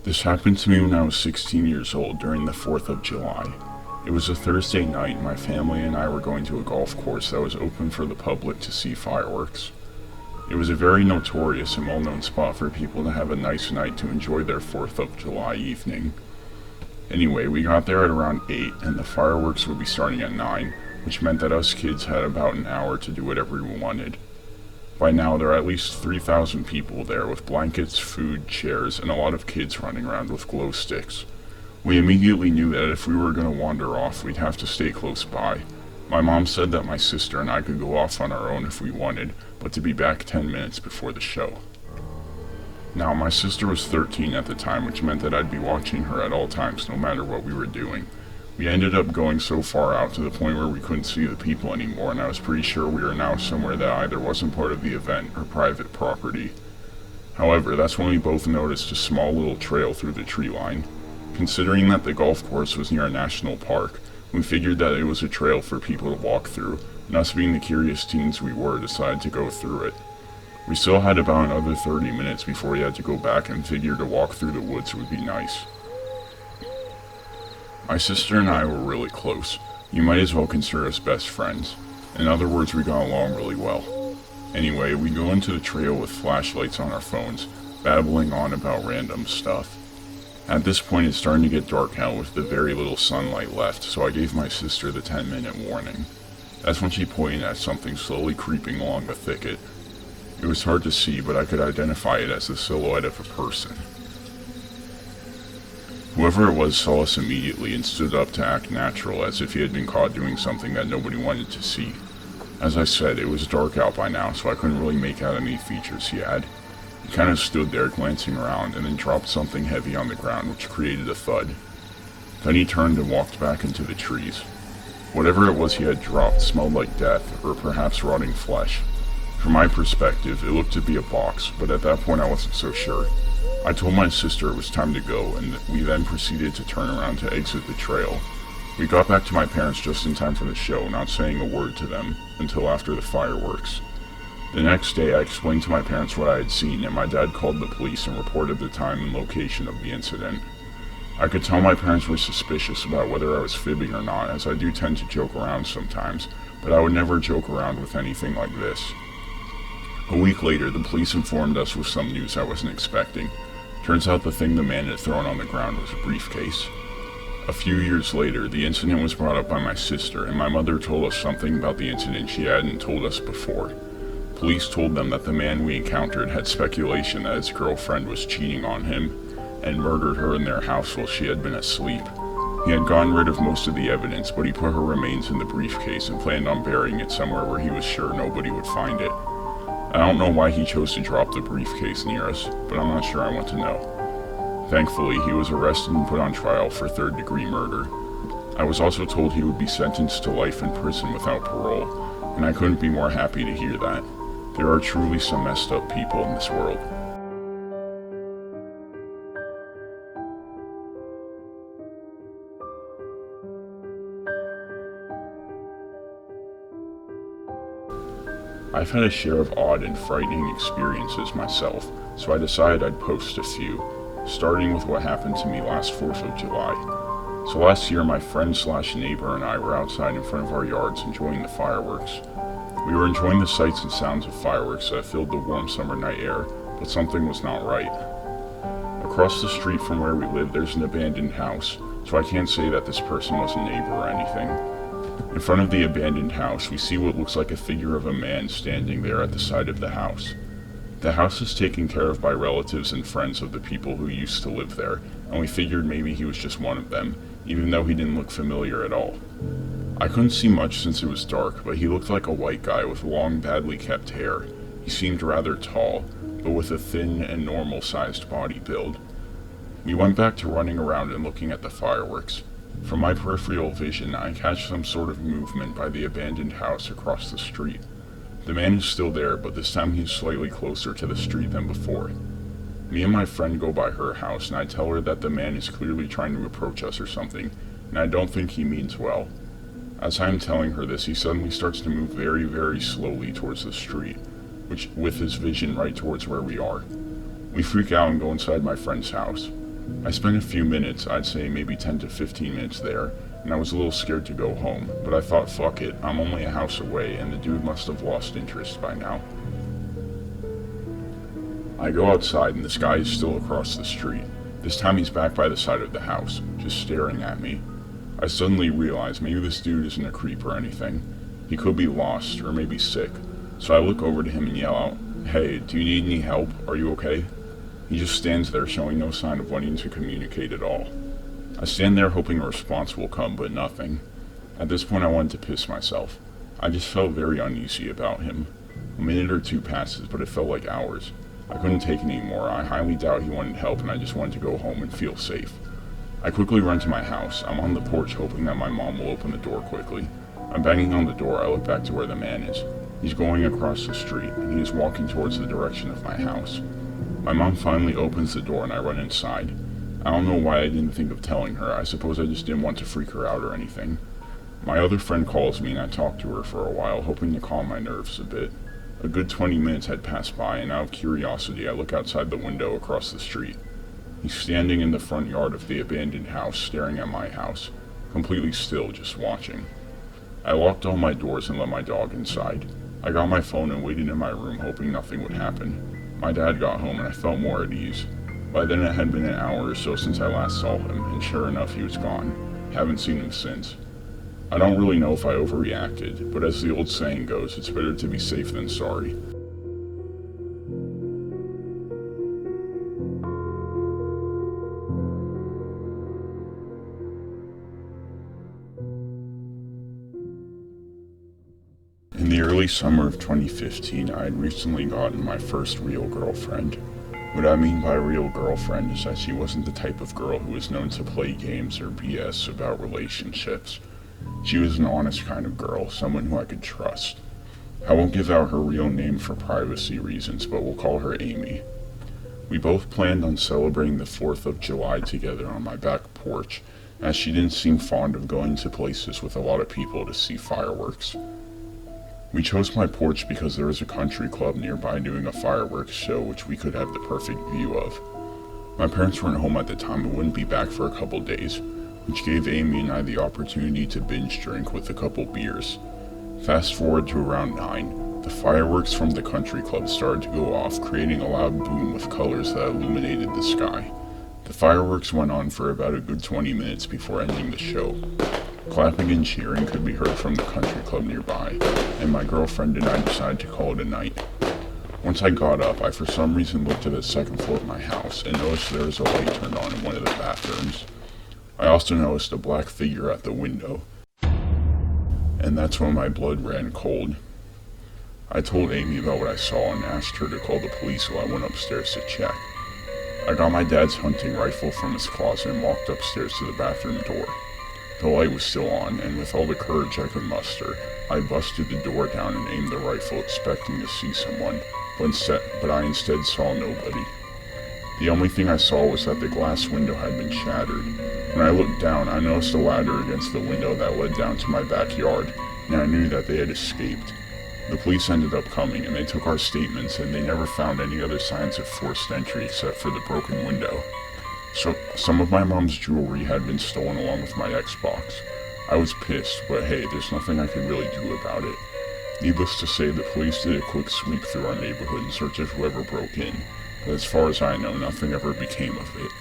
This happened to me when I was 16 years old during the 4th of July. It was a Thursday night and my family and I were going to a golf course that was open for the public to see fireworks. It was a very notorious and well-known spot for people to have a nice night to enjoy their 4th of July evening. Anyway, we got there at around 8 and the fireworks would be starting at 9, which meant that us kids had about an hour to do whatever we wanted. By now, there are at least 3,000 people there with blankets, food, chairs, and a lot of kids running around with glow sticks. We immediately knew that if we were going to wander off, we'd have to stay close by. My mom said that my sister and I could go off on our own if we wanted, but to be back 10 minutes before the show. Now, my sister was 13 at the time, which meant that I'd be watching her at all times, no matter what we were doing. We ended up going so far out to the point where we couldn't see the people anymore, and I was pretty sure we were now somewhere that either wasn't part of the event or private property. However, that's when we both noticed a small little trail through the tree line. Considering that the golf course was near a national park, we figured that it was a trail for people to walk through, and us being the curious teens we were, decided to go through it. We still had about another 30 minutes before we had to go back and figured a walk through the woods would be nice. My sister and I were really close. You might as well consider us best friends. In other words, we got along really well. Anyway, we go into the trail with flashlights on our phones, babbling on about random stuff. At this point, it's starting to get dark out with the very little sunlight left, so I gave my sister the 10-minute warning. That's when she pointed at something slowly creeping along the thicket. It was hard to see, but I could identify it as the silhouette of a person. Whoever it was saw us immediately and stood up to act natural, as if he had been caught doing something that nobody wanted to see. As I said, it was dark out by now, so I couldn't really make out any features he had. He kind of stood there glancing around and then dropped something heavy on the ground, which created a thud. Then he turned and walked back into the trees. Whatever it was he had dropped smelled like death, or perhaps rotting flesh. From my perspective, it looked to be a box, but at that point I wasn't so sure. I told my sister it was time to go, and we then proceeded to turn around to exit the trail. We got back to my parents just in time for the show, not saying a word to them until after the fireworks. The next day I explained to my parents what I had seen, and my dad called the police and reported the time and location of the incident. I could tell my parents were suspicious about whether I was fibbing or not, as I do tend to joke around sometimes, but I would never joke around with anything like this. A week later, the police informed us with some news I wasn't expecting. Turns out the thing the man had thrown on the ground was a briefcase. A few years later, the incident was brought up by my sister, and my mother told us something about the incident she hadn't told us before. Police told them that the man we encountered had speculation that his girlfriend was cheating on him and murdered her in their house while she had been asleep. He had gotten rid of most of the evidence, but he put her remains in the briefcase and planned on burying it somewhere where he was sure nobody would find it. I don't know why he chose to drop the briefcase near us, but I'm not sure I want to know. Thankfully, he was arrested and put on trial for third-degree murder. I was also told he would be sentenced to life in prison without parole, and I couldn't be more happy to hear that. There are truly some messed up people in this world. I've had a share of odd and frightening experiences myself, so I decided I'd post a few, starting with what happened to me last 4th of July. So last year, my friend/neighbor and I were outside in front of our yards enjoying the fireworks. We were enjoying the sights and sounds of fireworks that filled the warm summer night air, but something was not right. Across the street from where we live, there's an abandoned house, so I can't say that this person was a neighbor or anything. In front of the abandoned house, we see what looks like a figure of a man standing there at the side of the house. The house is taken care of by relatives and friends of the people who used to live there, and we figured maybe he was just one of them, even though he didn't look familiar at all. I couldn't see much since it was dark, but he looked like a white guy with long, badly kept hair. He seemed rather tall, but with a thin and normal-sized body build. We went back to running around and looking at the fireworks. From my peripheral vision, I catch some sort of movement by the abandoned house across the street. The man is still there, but this time he's slightly closer to the street than before. Me and my friend go by her house, and I tell her that the man is clearly trying to approach us or something, and I don't think he means well. As I am telling her this, he suddenly starts to move very, very slowly towards the street, with his vision right towards where we are. We freak out and go inside my friend's house. I spent a few minutes, I'd say maybe 10 to 15 minutes there, and I was a little scared to go home, but I thought fuck it, I'm only a house away and the dude must have lost interest by now. I go outside and this guy is still across the street. This time he's back by the side of the house, just staring at me. I suddenly realize maybe this dude isn't a creep or anything. He could be lost, or maybe sick. So I look over to him and yell out, "Hey, do you need any help? Are you okay?" He just stands there showing no sign of wanting to communicate at all. I stand there hoping a response will come, but nothing. At this point I wanted to piss myself. I just felt very uneasy about him. A minute or two passes, but it felt like hours. I couldn't take it anymore. I highly doubt he wanted help and I just wanted to go home and feel safe. I quickly run to my house. I'm on the porch hoping that my mom will open the door quickly. I'm banging on the door. I look back to where the man is. He's going across the street and he is walking towards the direction of my house. My mom finally opens the door and I run inside. I don't know why I didn't think of telling her. I suppose I just didn't want to freak her out or anything. My other friend calls me and I talk to her for a while, hoping to calm my nerves a bit. A good 20 minutes had passed by and out of curiosity I look outside the window across the street. He's standing in the front yard of the abandoned house, staring at my house, completely still, just watching. I locked all my doors and let my dog inside. I got my phone and waited in my room, hoping nothing would happen. My dad got home and I felt more at ease. By then it had been an hour or so since I last saw him, and sure enough he was gone. Haven't seen him since. I don't really know if I overreacted, but as the old saying goes, it's better to be safe than sorry. In the early summer of 2015, I had recently gotten my first real girlfriend. What I mean by real girlfriend is that she wasn't the type of girl who was known to play games or BS about relationships. She was an honest kind of girl, someone who I could trust. I won't give out her real name for privacy reasons, but we'll call her Amy. We both planned on celebrating the 4th of July together on my back porch, as she didn't seem fond of going to places with a lot of people to see fireworks. We chose my porch because there was a country club nearby doing a fireworks show which we could have the perfect view of. My parents weren't home at the time and wouldn't be back for a couple days, which gave Amy and I the opportunity to binge drink with a couple beers. Fast forward to around 9, the fireworks from the country club started to go off, creating a loud boom with colors that illuminated the sky. The fireworks went on for about a good 20 minutes before ending the show. Clapping and cheering could be heard from the country club nearby, and my girlfriend and I decided to call it a night. Once I got up, I for some reason looked to the second floor of my house and noticed there was a light turned on in one of the bathrooms. I also noticed a black figure at the window, and that's when my blood ran cold. I told Amy about what I saw and asked her to call the police while I went upstairs to check. I got my dad's hunting rifle from his closet and walked upstairs to the bathroom door. The light was still on, and with all the courage I could muster, I busted the door down and aimed the rifle expecting to see someone, but I instead saw nobody. The only thing I saw was that the glass window had been shattered. When I looked down, I noticed a ladder against the window that led down to my backyard, and I knew that they had escaped. The police ended up coming, and they took our statements, and they never found any other signs of forced entry except for the broken window. So, some of my mom's jewelry had been stolen along with my Xbox. I was pissed, but hey, there's nothing I could really do about it. Needless to say, the police did a quick sweep through our neighborhood in search of whoever broke in, but as far as I know, nothing ever became of it.